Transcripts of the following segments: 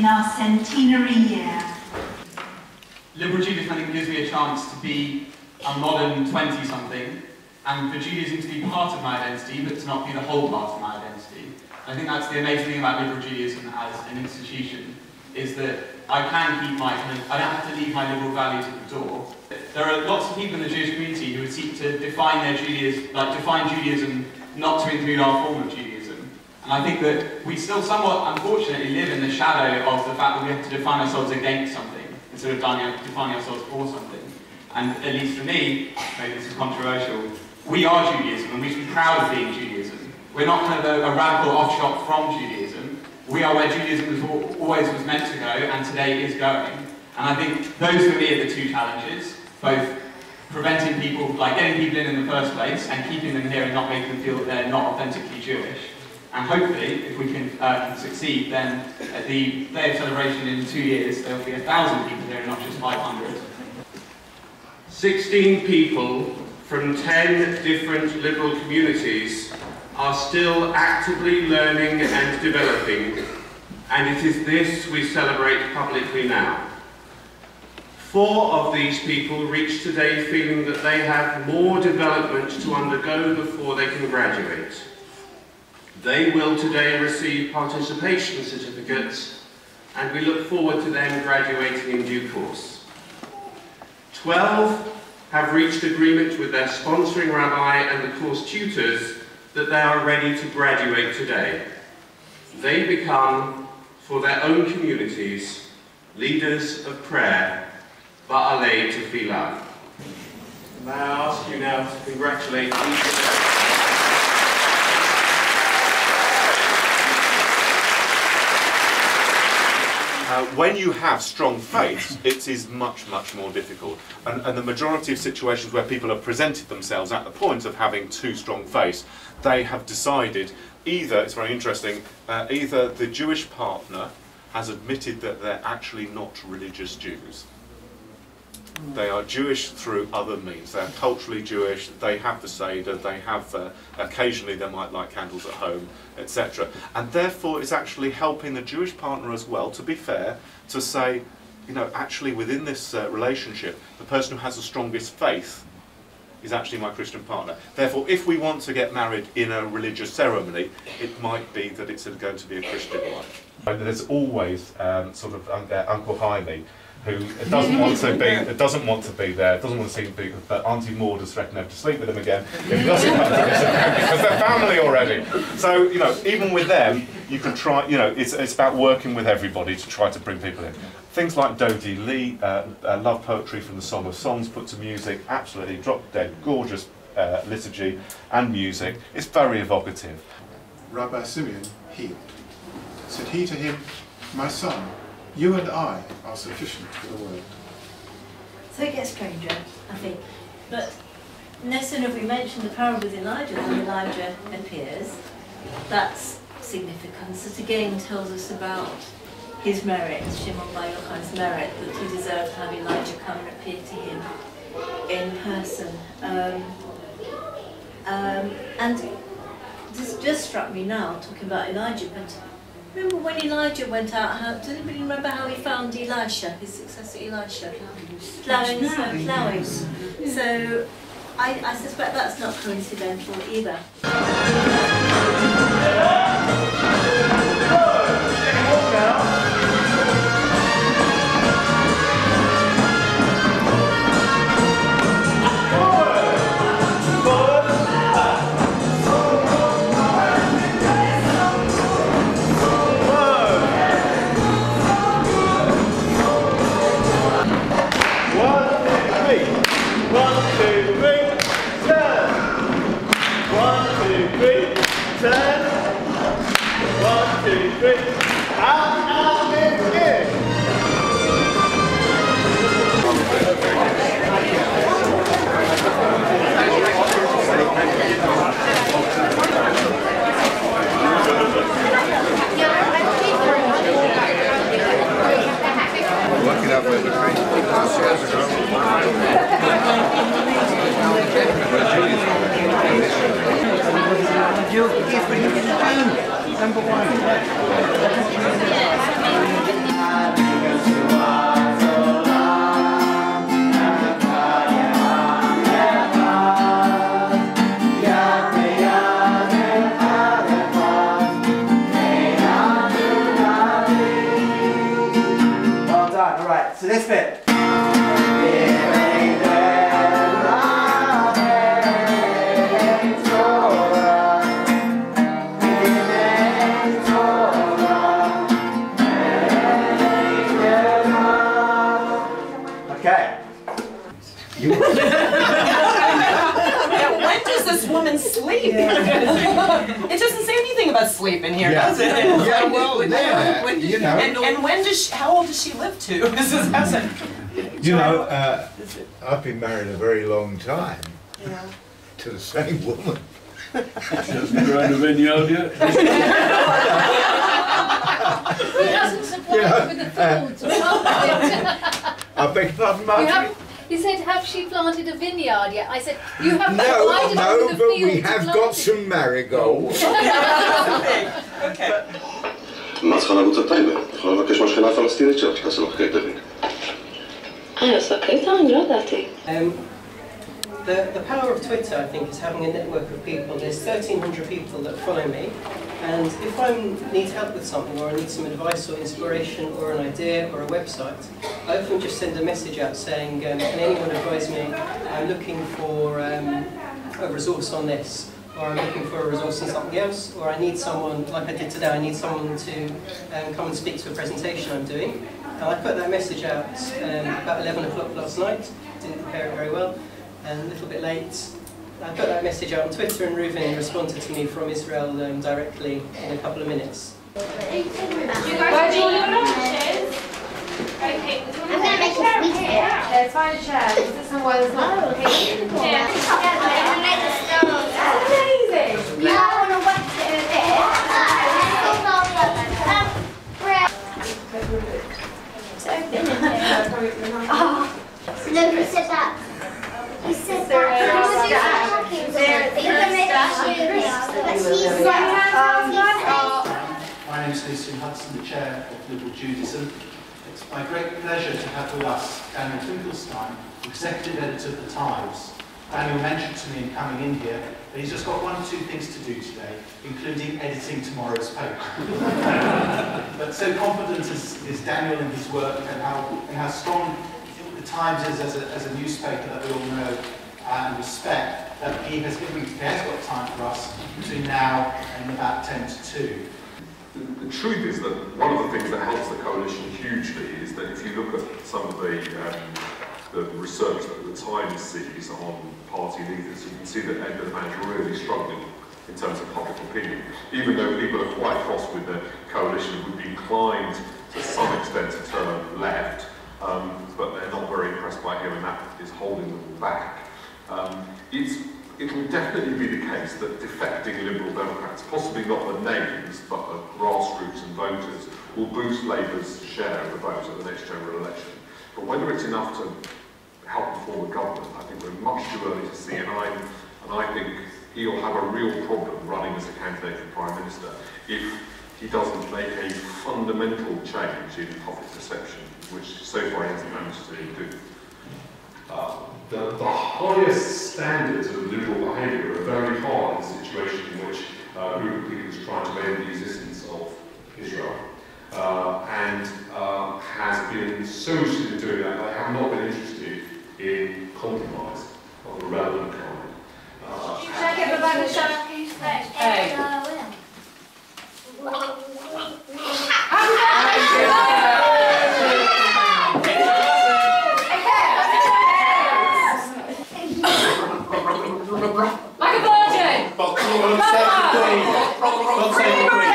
in our centenary year. Liberal Judaism, I think, gives me a chance to be a modern 20-something, and for Judaism to be part of my identity, but to not be the whole part of my identity. I think that's the amazing thing about Liberal Judaism as an institution, is that I can keep my I don't have to leave my liberal values at the door. There are lots of people in the Jewish community who would seek to define their Judaism not to include our form of Judaism. And I think that we still somewhat, unfortunately, live in the shadow of the fact that we have to define ourselves against something, instead of defining ourselves for something. And at least for me, maybe this is controversial, we are Judaism, and we should be proud of being Judaism. We're not kind of a radical offshoot from Judaism. We are where Judaism always was meant to go, and today is going. And I think those for me are the two challenges, both preventing people, like getting people in the first place, and keeping them here and not making them feel that they're not authentically Jewish. And hopefully, if we can succeed, then at the day of celebration in 2 years, there will be 1,000 people here and not just 500. 16 people from 10 different liberal communities are still actively learning and developing, and it is this we celebrate publicly now. 4 of these people reach today feeling that they have more development to undergo before they can graduate. They will today receive participation certificates, and we look forward to them graduating in due course. 12 have reached agreement with their sponsoring rabbi and the course tutors that they are ready to graduate today. They become, for their own communities, leaders of prayer, ba'alei tefillah. May I ask you now to congratulate each of them. When you have strong faith, it is much, much more difficult. And the majority of situations where people have presented themselves at the point of having too strong faith, they have decided either, it's very interesting, either the Jewish partner has admitted that they're actually not religious Jews. They are Jewish through other means. They're culturally Jewish, they have the Seder, they have, occasionally they might light candles at home, etc. And therefore it's actually helping the Jewish partner as well, to be fair, to say, you know, actually within this relationship, the person who has the strongest faith is actually my Christian partner. Therefore, if we want to get married in a religious ceremony, it might be that it's going to be a Christian one. There's always sort of Uncle Jaime, who doesn't want to be, doesn't want to be there, doesn't want to see people, but Auntie Maud has threatened never to sleep with him again if he doesn't come to this event, because they're family already. So, you know, even with them, you can try, you know, it's about working with everybody to try to bring people in. Things like Dodie Lee, love poetry from the Song of Songs put to music, absolutely drop-dead, gorgeous liturgy and music. It's very evocative. Rabbi Simeon healed. Said he to him, "My son, you and I are sufficient for the world." So it gets stranger, I think. But no sooner have we mentioned the parable with Elijah than Elijah appears. That's significant. It again tells us about his merit, Shimon Bar Yochai's merit, that he deserved to have Elijah come and appear to him in person. And this just struck me now, talking about Elijah, but remember when Elijah went out, does anybody remember how he found Elisha, his successor Elisha? Ploughing. So I suspect that's not coincidental either. Number one. When does this woman sleep? It doesn't say anything about sleep in here, does it? Yeah, well, there, you know. And when does she, how old does she live to? This is you know, I've been married a very long time to the same woman. She hasn't grown a vineyard yet. He hasn't supplied her with the fields. I beg your pardon, Marjorie? He said, have she planted a vineyard yet? I said, you haven't provided her with the but field we have got some marigolds. Okay. מה צריכה לערוץ הטייבר? יכולה לבקש מהשכנה הפלסטינית שלך שתעשה לך קייטרינג. אני עושה קייטרינג? לא ידעתי. The power of Twitter, I think, is having a network of people. There's 1,300 people that follow me, and if I need help with something, or I need some advice or inspiration, or an idea, or a website, I often just send a message out saying, can anyone advise me? I'm looking for a resource on this, or I'm looking for a resource on something else, or I need someone, like I did today, I need someone to come and speak to a presentation I'm doing. And I put that message out about 11 o'clock last night, didn't prepare it very well. And a little bit late. I put that message out on Twitter and Reuven responded to me from Israel directly in a couple of minutes. Do you guys do your lunches? Okay, I'm going to make a sweet here. Let's find a chair. Is this somewhere there's not okay? Yeah. That's amazing. You want to wet it a bit? No, he said that. He said that. My name is Lucian Hudson, the chair of Liberal Judaism. It's my great pleasure to have with us Daniel Finkelstein, executive editor of The Times. Daniel mentioned to me in coming in here that he's just got 1 or 2 things to do today, including editing tomorrow's paper. But so confident is Daniel in his work and how strong The Times is as a newspaper that we all know and respect, that he has got time for us between now and about 10 to 2. The truth is that one of the things that helps the coalition hugely is that if you look at some of the research that the Times sees on party leaders, you can see that Edgar the man's really struggling in terms of public opinion. Even though people are quite cross with the coalition, would be inclined to some extent to turn left, but they're not very impressed by him, and that is holding them back. It will definitely be the case that defecting Liberal Democrats, possibly not the names, but the grassroots and voters, will boost Labour's share of the vote at the next general election. But whether it's enough to help form a government, I think we're much too early to see, and I think he'll have a real problem running as a candidate for Prime Minister if he doesn't make a fundamental change in public perception, which so far he hasn't managed to do. The highest standards of liberal behaviour are very hard in a situation in which a group of people is trying to end the existence of Israel, and has been so interested in doing that they have not been interested in compromise of a relevant kind. Check it about the shot. Hey. Like a virgin! God save the Queen! God save the Queen!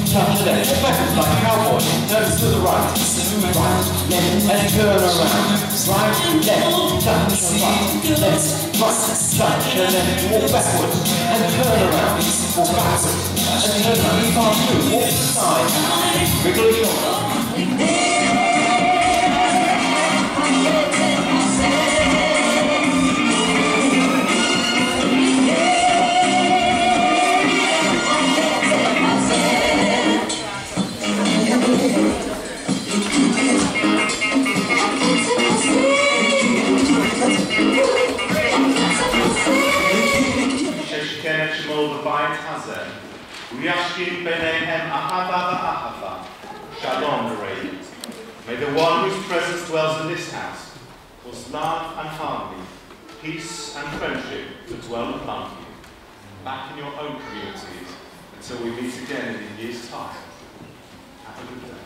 Touch the left, back like a cowboy, turns to the right, right, left, and turn around, right, left, touch and right, left, right, touch and then walk backwards, and turn around, walk backwards, and turn around, far through, walk to the side, wiggle your hazeh, Uyashkin Benehem Ahava Va'ahava, Shalom Radiant. May the one whose presence dwells in this house cause love and harmony, peace and friendship to dwell among you, back in your own communities, until we meet again in a year's time. Have a good day.